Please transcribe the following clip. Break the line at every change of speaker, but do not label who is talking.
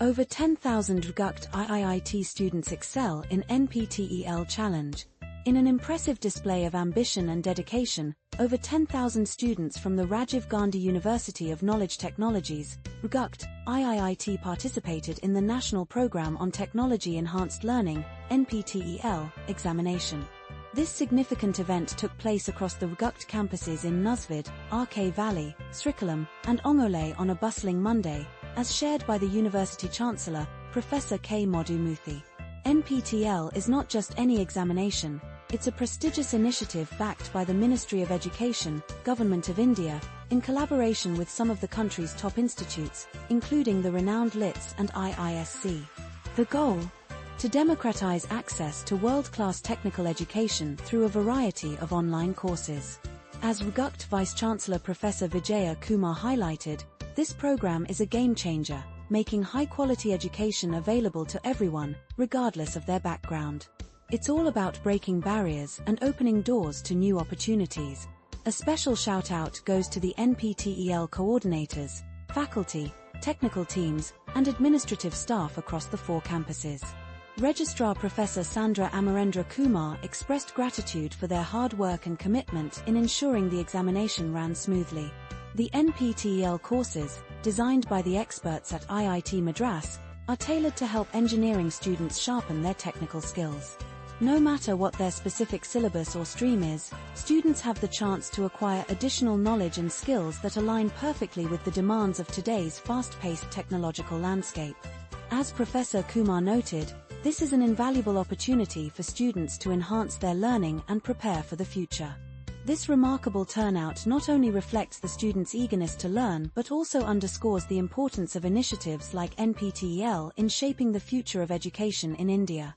Over 10,000 RGUKT IIIT students excel in NPTEL Challenge. In an impressive display of ambition and dedication, over 10,000 students from the Rajiv Gandhi University of Knowledge Technologies, RGUKT IIIT participated in the National Programme on Technology Enhanced Learning (NPTEL) examination. This significant event took place across the RGUKT campuses in Nusvid, RK Valley, Srikakulam, and Ongole on a bustling Monday, as shared by the University Chancellor, Professor K. Madhumurthy. NPTEL is not just any examination, it's a prestigious initiative backed by the Ministry of Education, Government of India, in collaboration with some of the country's top institutes, including the renowned IITs and IISc. The goal? To democratize access to world-class technical education through a variety of online courses. As RGUKT Vice-Chancellor Professor Vijaya Kumar highlighted, this program is a game-changer, making high-quality education available to everyone, regardless of their background. It's all about breaking barriers and opening doors to new opportunities. A special shout-out goes to the NPTEL coordinators, faculty, technical teams, and administrative staff across the 4 campuses. Registrar Professor Sandra Amarendra Kumar expressed gratitude for their hard work and commitment in ensuring the examination ran smoothly. The NPTEL courses, designed by the experts at IIT Madras, are tailored to help engineering students sharpen their technical skills. No matter what their specific syllabus or stream is, students have the chance to acquire additional knowledge and skills that align perfectly with the demands of today's fast-paced technological landscape. As Professor Kumar noted, this is an invaluable opportunity for students to enhance their learning and prepare for the future. This remarkable turnout not only reflects the students' eagerness to learn but also underscores the importance of initiatives like NPTEL in shaping the future of education in India.